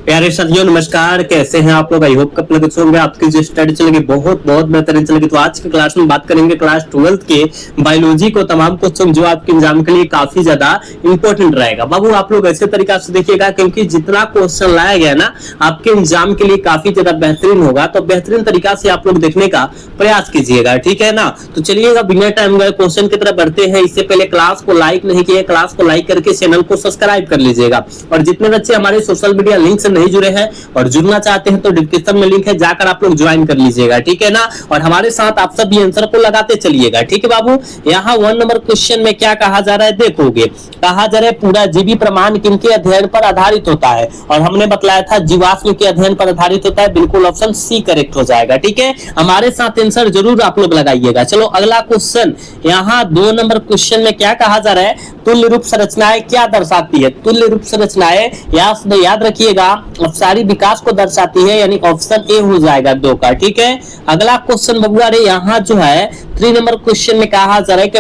प्यारे साथियों नमस्कार, कैसे हैं आप लोग। आई होप आप लोग अच्छे होंगे। आपकी जो स्टडी चलेगी बहुत बेहतरीन चलेगी। तो आज की क्लास में बात करेंगे क्लास 12th के बायोलॉजी को तमाम क्वेश्चन जो आपके एग्जाम के लिए काफी ज्यादा इंपॉर्टेंट रहेगा। बाबू आप लोग ऐसे तरीका से देखिएगा क्योंकि जितना क्वेश्चन लाया गया ना आपके एग्जाम के लिए काफी ज्यादा बेहतरीन होगा। तो बेहतरीन तरीका से आप लोग देखने का प्रयास कीजिएगा, ठीक है ना। तो चलिएगा बिना टाइम गए क्वेश्चन की तरफ बढ़ते हैं। इससे पहले क्लास को लाइक नहीं किए, क्लास को लाइक करके चैनल को सब्सक्राइब कर लीजिएगा। और जितने बच्चे हमारे सोशल मीडिया लिंक से नहीं जुड़े हैं और जुड़ना चाहते हैं तो डिस्क्रिप्शन में लिंक है, जाकर आप लोग ज्वाइन कर लीजिएगा, ठीक है ना। और हमारे साथ आप सब भी आंसर को लगाते चलिएगा, ठीक है बाबू। यहाँ 1 नंबर क्वेश्चन में क्या कहा जा रहा है देखोगे। कहा जा रहा है पूरा जीवी प्रमाण किनके अध्ययन पर आधारित होता है, और हमने बतलाया था जीवाश्म के अध्ययन पर आधारित होता है। बिल्कुल ऑप्शन सी करेक्ट हो जाएगा, ठीक है। हमारे साथ आंसर जरूर आप लोग लगाइएगा। चलो अगला क्वेश्चन, यहाँ 2 नंबर क्वेश्चन में क्या कहा जा रहा है, तुल्य रूप संरचनाएं क्या दर्शाती है। तुल्य रूप संरचनाएं याद रखिएगा अपसारी विकास को दर्शाती है, यानी ऑप्शन ए हो जाएगा 2 का, ठीक है। अगला क्वेश्चन बबुआ रे यहाँ जो है 3 नंबर क्वेश्चन में कहा जा रहा है कि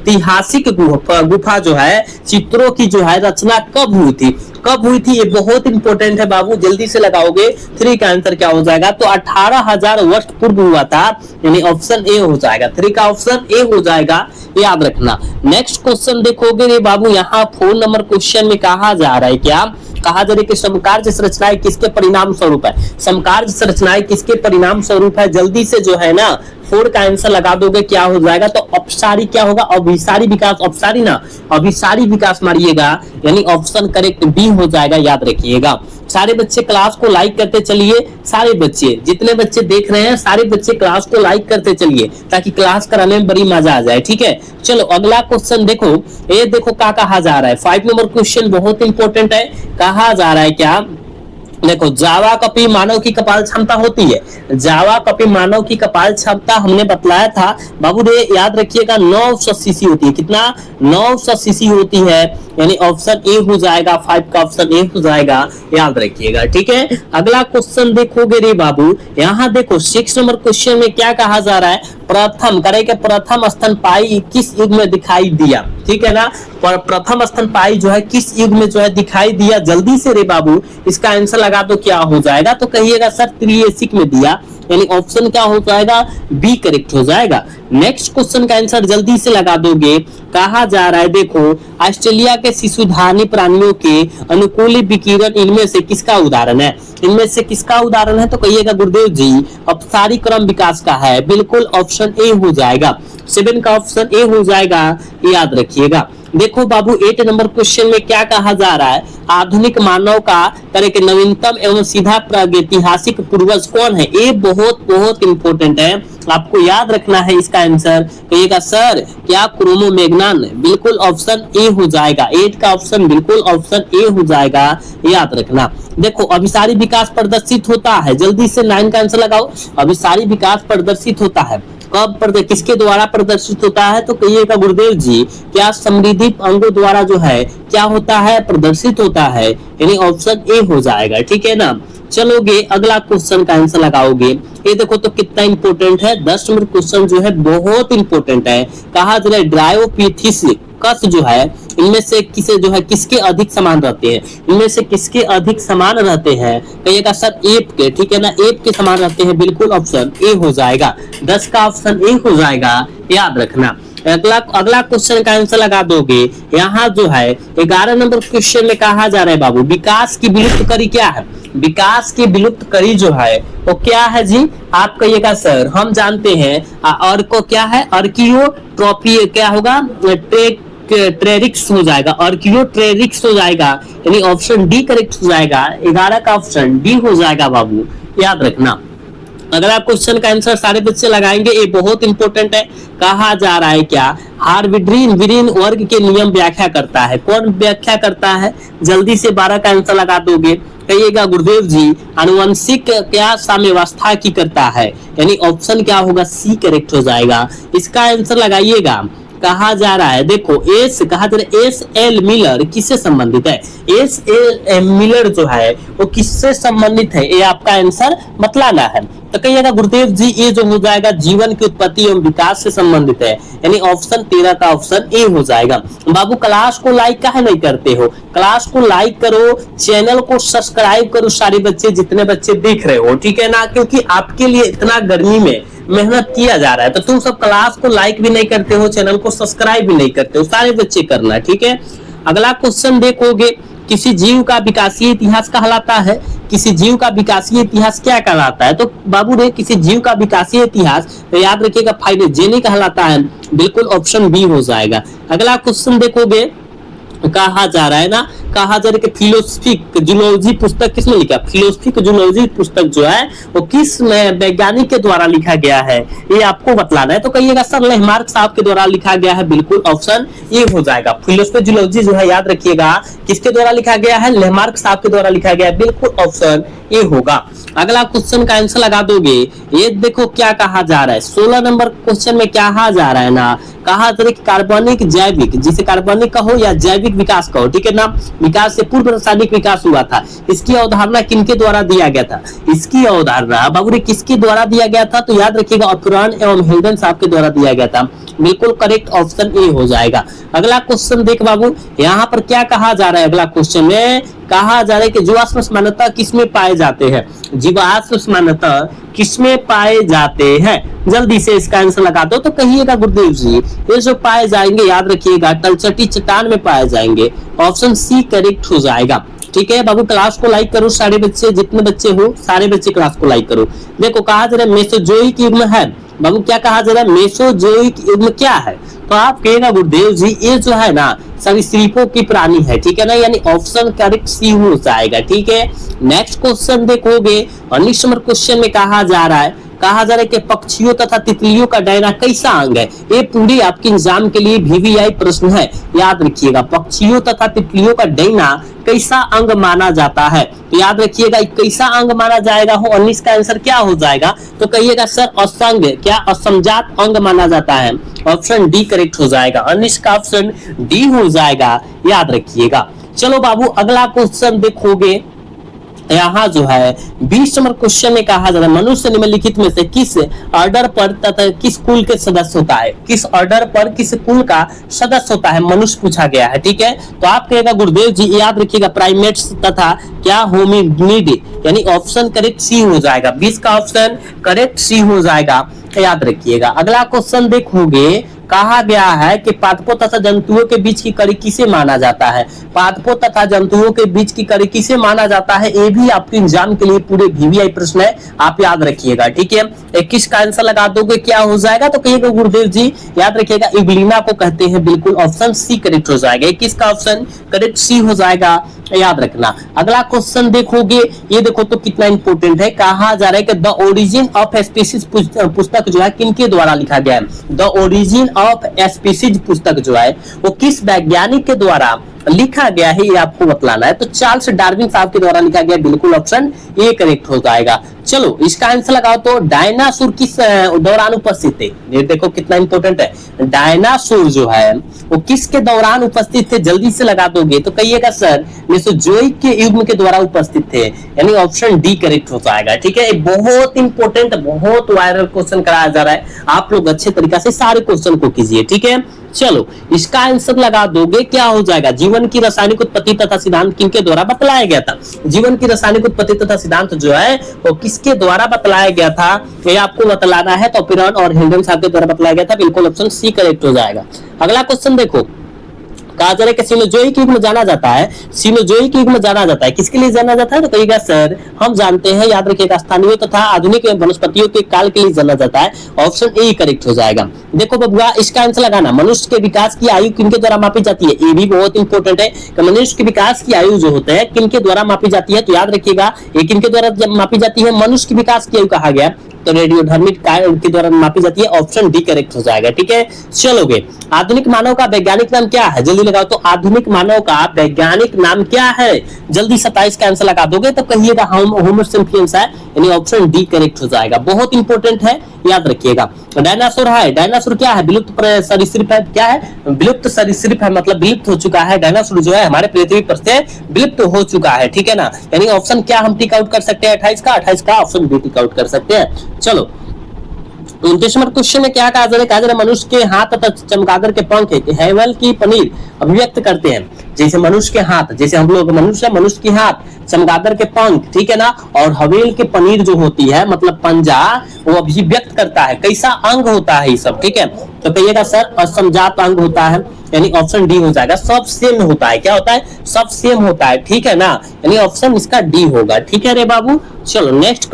ऐतिहासिक गुफा जो है चित्रों की जो है रचना कब हुई थी। कब हुई थी ये बहुत इंपॉर्टेंट है बाबू, जल्दी से लगाओगे। 3 का आंसर क्या हो जाएगा, तो 18,000 वर्ष पूर्व हुआ था, यानी ऑप्शन ए हो जाएगा। 3 का ऑप्शन ए हो जाएगा, याद रखना। नेक्स्ट क्वेश्चन देखोगे रे बाबू, यहाँ 4 नंबर क्वेश्चन में कहा जा रहा है क्या, कहा जा रहा है कि समकार्य संरचनाएं किसके परिणाम स्वरूप है। समकार्य संरचनाएं किसके परिणाम स्वरूप है, जल्दी से जो है ना 4 का आंसर लगा दोगे क्या हो जाएगा, तो अपसारी क्या होगा, अभिसारी विकास। अपसारी ना अभिसारी विकास मारिएगा, यानी ऑप्शन करेक्ट बी हो जाएगा, याद रखिएगा। सारे बच्चे क्लास को लाइक करते चलिए, सारे बच्चे जितने बच्चे देख रहे हैं सारे बच्चे क्लास को लाइक करते चलिए ताकि क्लास कराने में बड़ी मजा आ जाए, ठीक है। चलो अगला क्वेश्चन देखो, ये देखो क्या कहा जा रहा है। 5 नंबर क्वेश्चन बहुत इंपॉर्टेंट है। कहा जा रहा है क्या, देखो जावा कपी मानव की कपाल क्षमता होती है। जावा कपी मानव की कपाल क्षमता हमने बतलाया था बाबू रे, याद रखिएगा 900 सीसी होती है। कितना, 900 सीसी होती है, यानी ऑप्शन ए हो जाएगा। 5 का ऑप्शन ए हो जाएगा, याद रखिएगा, ठीक है। अगला क्वेश्चन देखोगे रे बाबू, यहाँ देखो 6 नंबर क्वेश्चन में क्या कहा जा रहा है, प्रथम स्तनपायी किस युग में दिखाई दिया, ठीक है ना। प्रथम स्तनपायी जो है किस युग में जो है दिखाई दिया, जल्दी से रे बाबू इसका आंसर लगा दो क्या हो जाएगा, तो कहिएगा सर त्रिएसिक में दिया, यानी ऑप्शन क्या हो जाएगा, बी करेक्ट हो जाएगा। नेक्स्ट क्वेश्चन का आंसर जल्दी से लगा दोगे। कहा जा रहा है देखो ऑस्ट्रेलिया के शिशुधारी प्राणियों के अनुकूली विकिरण इनमें से किसका उदाहरण है। इनमें से किसका उदाहरण है, तो कहिएगा गुरुदेव जी अपसारी क्रम विकास का है। बिल्कुल ऑप्शन ए हो जाएगा, 7 का ऑप्शन ए हो जाएगा, ये याद रखिएगा। देखो बाबू 8 नंबर क्वेश्चन में क्या कहा जा रहा है, आधुनिक मानव का तरह के नवीनतम एवं सीधा प्रागैतिहासिक पूर्वज कौन है। ये बहुत इंपॉर्टेंट है, आपको याद रखना है इसका आंसर। कहिएगा सर क्या क्रोमोमैग्नन, बिल्कुल ऑप्शन ए हो जाएगा। 8 का ऑप्शन बिल्कुल ऑप्शन ए हो जाएगा, याद रखना। देखो अभिसारी विकास प्रदर्शित होता है, जल्दी से 9 का आंसर लगाओ। अभिसारी विकास प्रदर्शित होता है कब, किसके द्वारा प्रदर्शित होता है, तो कहिएगा गुरुदेव जी क्या समृद्धि अंगों द्वारा जो है क्या होता है, प्रदर्शित होता है, यानी ऑप्शन ए हो जाएगा, ठीक है ना। चलोगे अगला क्वेश्चन का आंसर लगाओगे। ये देखो तो कितना इंपॉर्टेंट है, 10 नंबर क्वेश्चन जो है बहुत इंपॉर्टेंट है। कहा जा रहा है ड्रायोपिथिस कस जो है इनमें से किसे जो है किसके अधिक समान रहते हैं। इनमें से किसके अधिक समान रहते हैं, कहिएगा सर एप के, ठीक है ना, एप के समान रहते हैं। बिल्कुल ऑप्शन ए हो जाएगा, 10 का ऑप्शन ए हो जाएगा, याद रखना। अगला क्वेश्चन का आंसर लगा दोगे। यहाँ जो है 11 नंबर क्वेश्चन में कहा जा रहा है बाबू विकास की विलुप्त करी क्या है। विकास की विलुप्त करी जो है वो क्या है जी, आप कहिएगा सर हम जानते हैं। और को क्या है, अर्कियोट्रॉपी क्या होगा, ट्रेरिक्स हो जाएगा, अर्कियोट्रेरिक्स हो जाएगा, यानी ऑप्शन डी करेक्ट हो जाएगा। 11 का ऑप्शन डी हो जाएगा बाबू, याद रखना। अगला क्वेश्चन का आंसर सारे बच्चे लगाएंगे, ये बहुत इंपॉर्टेंट है। कहा जा रहा है क्या हार्विड्रीन वर्ग के नियम व्याख्या करता है। कौन व्याख्या करता है, जल्दी से 12 का आंसर लगा दोगे। कहिएगा गुरुदेव जी आनुवंशिक क्या साम्यावस्था की करता है, यानी ऑप्शन क्या होगा, सी करेक्ट हो जाएगा। इसका आंसर लगाइएगा कहा जा रहा है, देखो एस कहा जा रहा है एस एल मिलर किससे संबंधित है, एस एल मिलर जो है वो किससे संबंधित है, ये आपका आंसर बतलाना है। तो कहिएगा गुरुदेव जी ये जो हो जाएगा जीवन की उत्पत्ति एवं विकास से संबंधित है, यानी ऑप्शन 13 का ऑप्शन ए हो जाएगा। बाबू क्लास को लाइक काहे नहीं करते हो, क्लास को लाइक करो, चैनल को सब्सक्राइब करो सारे बच्चे जितने बच्चे देख रहे हो, ठीक है ना, क्योंकि आपके लिए इतना गर्मी में मेहनत किया जा रहा है। तो तुम सब क्लास को लाइक भी नहीं करते हो, चैनल को सब्सक्राइब भी नहीं करते हो, सारे बच्चे करना, ठीक है। अगला क्वेश्चन देखोगे, किसी जीव का विकासीय इतिहास कहलाता है, किसी जीव का विकासीय इतिहास क्या कहलाता है, तो बाबू रे किसी जीव का विकासीय इतिहास तो याद रखिएगा फाइलोजेनी कहलाता है, बिल्कुल ऑप्शन बी हो जाएगा। अगला क्वेश्चन देखोगे, कहा जा रहा है ना, कहा जा रहा है कि फिलोसफिक जूलॉजी पुस्तक किसने लिखा, फिलोसफिक जूलॉजी पुस्तक जो है वो किस वैज्ञानिक के द्वारा लिखा गया है, ये आपको बतलाना है। तो कहिएगा सर लेहमार्क साहब के द्वारा लिखा गया है, बिल्कुल ऑप्शन ए हो जाएगा। फिलोसफिक जूलॉजी जो है याद रखिएगा किसके द्वारा लिखा गया है, लेहमार्क साहब के द्वारा लिखा गया है, बिल्कुल ऑप्शन ए होगा। अगला क्वेश्चन का आंसर लगा दोगे, ये देखो क्या कहा जा रहा है, 16 नंबर क्वेश्चन में क्या कहा जा रहा है ना, कहा जा रहा है कि कार्बनिक जैविक, जिसे कार्बनिक कहो या जैविक विकास कहो, ठीक है ना, विकास से पूर्व रासायनिक विकास हुआ था, इसकी अवधारणा किनके द्वारा दिया गया था, इसकी अवधारणा बाबू रे किसके द्वारा दिया गया था, तो याद रखिएगा ऑफरान एवं हेल्डन साहब के द्वारा दिया गया था, बिल्कुल करेक्ट ऑप्शन ए हो जाएगा। अगला क्वेश्चन देख बाबू, यहाँ पर क्या कहा जा रहा है, अगला क्वेश्चन में कहा जा रहा है कि जीवाश्म समानता किसमें पाए जाते हैं, जीवाश्म समानता किसमें पाए जाते हैं, जल्दी से इसका आंसर लगा दो। तो कहिएगा गुरुदेव जी ये जो पाए जाएंगे याद रखिएगा तलचटी चट्टान में पाए जाएंगे, ऑप्शन सी करेक्ट हो जाएगा, ठीक है। बाबू क्लास को लाइक करो सारे बच्चे, जितने बच्चे हो सारे बच्चे क्लास को लाइक करो। देखो कहा जा रहा है मेसोजोइक युग है, बाबू क्या कहा जा रहा है, मेसोजोइक युग क्या है, तो आप कहेगा गुरुदेव जी ये जो है ना सरीसृपों की प्राणी है, ठीक है ना, यानी ऑप्शन करेक्ट सी हो जाएगा, ठीक है। नेक्स्ट क्वेश्चन देखोगे, 19 नंबर क्वेश्चन में कहा जा रहा है, कहा जा रहा है कि पक्षियों तथा तितलियों का डायना कैसा अंग है, ये पूरी आपके एग्जाम के लिए VVI प्रश्न है, याद रखिएगा पक्षियों तथा तितलियों का डायना कैसा अंग माना जाता है, तो याद रखिएगा कैसा अंग माना जाएगा हो, 19 का आंसर क्या हो जाएगा, तो कहिएगा सर असंग, क्या असमजात अंग माना जाता है, ऑप्शन डी करेक्ट हो जाएगा, 19 का ऑप्शन डी हो जाएगा, याद रखिएगा। चलो बाबू अगला क्वेश्चन देखोगे, यहाँ जो है 20 नंबर क्वेश्चन में कहा जा रहा है मनुष्य निम्नलिखित में से किस ऑर्डर पर तथा किस कुल के सदस्य होता है, किस ऑर्डर पर किस कुल का सदस्य होता है, मनुष्य पूछा गया है, ठीक है। तो आप कहेगा गुरुदेव जी याद रखिएगा प्राइमेट्स तथा क्या होमिनिड, यानी ऑप्शन करेक्ट सी हो जाएगा, 20 का ऑप्शन करेक्ट सी हो जाएगा, याद रखिएगा। अगला क्वेश्चन देखोगे, कहा गया है कि पादपों तथा जंतुओं के बीच की कड़ी किसे माना जाता है, पादपों तथा जंतुओं के बीच की कड़ी किसे माना जाता है, ये भी आपके एग्जाम के लिए पूरे VVI प्रश्न है, आप याद रखिएगा, ठीक है। 21 का आंसर लगा दोगे क्या हो जाएगा, तो कहिएगा गुरुदेव जी याद रखिएगा इग्लिना को कहते हैं, बिल्कुल ऑप्शन सी करेक्ट हो जाएगा, 21 का ऑप्शन करेक्ट सी हो जाएगा, याद रखना। अगला क्वेश्चन देखोगे, ये देखो तो कितना इंपॉर्टेंट है, कहा जा रहा है कि द ओरिजिन ऑफ स्पीसीज पुस्तक जो है किनके द्वारा लिखा गया है, द ओरिजिन ऑफ स्पीसीज पुस्तक जो है वो किस वैज्ञानिक के द्वारा लिखा गया है, ये आपको बतलाना है। तो चार्ल्स डार्विन साहब के द्वारा लिखा गया, बिल्कुल ऑप्शन ए करेक्ट हो जाएगा। चलो इसका आंसर लगाओ, तो डायनासोर किस दौरान उपस्थित थे, ये देखो कितना इंपॉर्टेंट है, डायनासोर जो है वो किसके दौरान उपस्थित थे, जल्दी से लगा दोगे तो कहिएगा सर मेसोजोइक के युग के द्वारा उपस्थित थे, यानी ऑप्शन डी करेक्ट हो जाएगा, ठीक है। बहुत इंपॉर्टेंट बहुत वायरल क्वेश्चन कराया जा रहा है, आप लोग अच्छे तरीके से सारे क्वेश्चन को कीजिए, ठीक है। चलो इसका आंसर लगा दोगे क्या हो जाएगा, जीवन की रासायनिक उत्पत्ति तथा सिद्धांत किनके द्वारा बतलाया गया था, जीवन की रासायनिक उत्पत्ति तथा सिद्धांत जो है वो किसके द्वारा बतलाया गया था, ये आपको बतलाना है, तो ऑफरान और हेल्डन साहब के द्वारा बतलाया गया था, बिल्कुल ऑप्शन सी करेक्ट हो जाएगा। अगला क्वेश्चन देखो, कहा जा रहा है कि सीनोजोइक युग में जाना जाता है, सीनोजोइक युग में जाना जाता है, किसके लिए जाना जाता है, तो कहिएगा सर हम जानते हैं, याद रखिएगा स्थानीय तथा आधुनिक वनस्पतियों के काल के लिए जाना जाता है, ऑप्शन ए करेक्ट हो जाएगा। देखो बबुआ इसका आंसर लगाना, मनुष्य के विकास की आयु किनके द्वारा मापी जाती है, ये भी बहुत इंपॉर्टेंट है कि मनुष्य के विकास की आयु जो होते हैं किनके द्वारा मापी जाती है, तो याद रखिएगा ये किनके द्वारा मापी जाती है, मनुष्य की विकास की आयु कहा गया, तो रेडियोधर्मिक के द्वारा मापी जाती है, ऑप्शन डी करेक्ट हो जाएगा, ठीक है। चलोगे आधुनिक मानव का वैज्ञानिक नाम क्या है, जल्दी लगाओ, तो आधुनिक मानव का वैज्ञानिक नाम क्या है, जल्दी 27 का आंसर लगा दोगे तो कहिएगा होमो सेपियंस है, यानी ऑप्शन डी करेक्ट हो जाएगा, बहुत इंपॉर्टेंट है, याद रखिएगा। डायनासोर है, डायनासोर क्या है? विलुप्त सरीसृप है। क्या है? विलुप्त सरीसृप है, मतलब विलुप्त हो चुका है। डायनासोर जो है हमारे पृथ्वी पर से विलुप्त हो चुका है, ठीक है ना। यानी ऑप्शन क्या हम टिक आउट कर सकते हैं? 28 का ऑप्शन बी टिक आउट कर सकते हैं। चलो 29 नंबर क्वेश्चन में क्या कहा जा रहा है? मनुष्य के हाथ तथा चमगादड़ के पंख हैवल की पनीर अभिव्यक्त करते हैं। जैसे मनुष्य के हाथ, जैसे हम लोग मनुष्य के हाथ, चमगादड़ के पंख, ठीक है ना, और हवेल के पनीर जो होती है मतलब पंजा, वो अभिव्यक्त करता है। कैसा अंग होता है ये सब, ठीक है। तो कहिएगा सर असमजात अंग होता है, यानी ऑप्शन डी हो जाएगा। सब सेम होता है, क्या होता है? सब सेम होता है, ठीक है ना, यानी ऑप्शन इसका डी होगा, ठीक है रे बाबू। चलो नेक्स्ट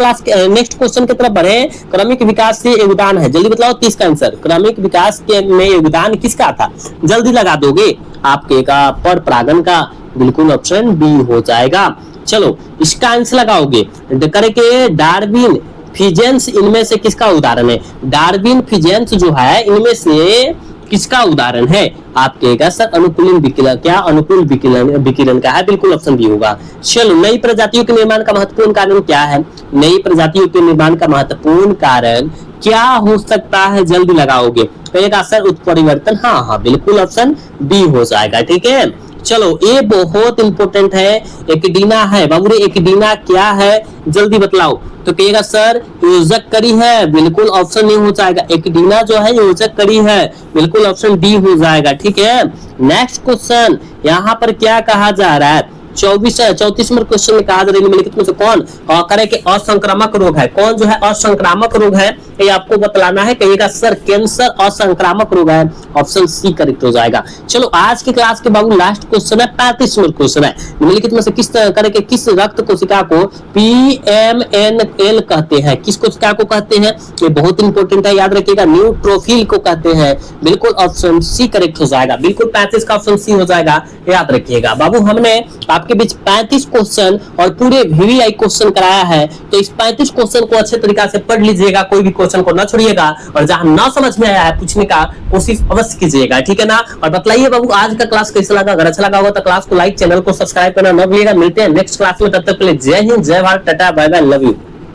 क्वेश्चन की तरफ बढ़े। क्रमिक विकास से योगदान है, जल्दी बताओ 30 का आंसर। क्रमिक विकास के में योगदान किसका था? जल्दी लगा दोगे आपके का पर परागण का, बिल्कुल ऑप्शन बी हो जाएगा। चलो इसका आंसर लगाओगे करके डार्विन फिजेंस इनमें से किसका उदाहरण है? डार्विन फिजेंस जो है इनमें से किसका उदाहरण है? आप कहेगा सर अनुकूलन विकिरण। क्या? अनुकूल विकिरण का है, बिल्कुल ऑप्शन बी होगा। चलो नई प्रजातियों के निर्माण का महत्वपूर्ण कारण क्या है? नई प्रजातियों के निर्माण का महत्वपूर्ण कारण क्या हो सकता है? जल्दी लगाओगे कहेगा सर उत्परिवर्तन। हाँ, बिल्कुल ऑप्शन बी हो जाएगा, ठीक है। चलो ये बहुत इंपॉर्टेंट है, एकिडीना है बाबू रे। एकिडीना क्या है जल्दी बतलाओ। तो कहिएगा सर योजक कड़ी है, बिल्कुल ऑप्शन नहीं हो जाएगा। एकिडीना जो है योजक कड़ी है, बिल्कुल ऑप्शन डी हो जाएगा, ठीक है। नेक्स्ट क्वेश्चन यहाँ पर क्या कहा जा रहा है? 34 नंबर क्वेश्चन में कहा जा रहा है निम्नलिखित में से कौन करे के असंक्रामक रोग है? कौन जो है असंक्रामक रोग है ये आपको बतलाना है। कहिएगा सर कैंसर असंक्रामक रोग है, ऑप्शन सी करेक्ट हो जाएगा। चलो आज की क्लास के बाबू लास्ट क्वेश्चन है, 35 नंबर क्वेश्चन है। निम्नलिखित में से किस करे के किस रक्त कोशिका को PMNL कहते हैं? किस कोशिका को कहते हैं? ये बहुत इंपॉर्टेंट है, याद रखिएगा। न्यूट्रोफिल को कहते हैं, बिल्कुल ऑप्शन सी करेक्ट हो जाएगा। बिल्कुल 35 का ऑप्शन सी हो जाएगा, याद रखिएगा बाबू। हमने आपके बीच 35 क्वेश्चन और पूरे VVI क्वेश्चन कराया है, तो इस 35 क्वेश्चन को अच्छे तरीका से पढ़ लीजिएगा, कोई भी क्वेश्चन को ना छोड़िएगा, और जहां ना समझ में आया है पूछने का कोशिश अवश्य कीजिएगा, ठीक है ना। और बतलाइए बाबू आज का क्लास कैसा लगा? अगर अच्छा लगा होगा तो क्लास को लाइक, चैनल को सब्सक्राइब करना न भूलिएगा। मिलते हैं नेक्स्ट क्लास में, तब तक के लिए जय हिंद, जय Bharat, tata, bye bye, love you.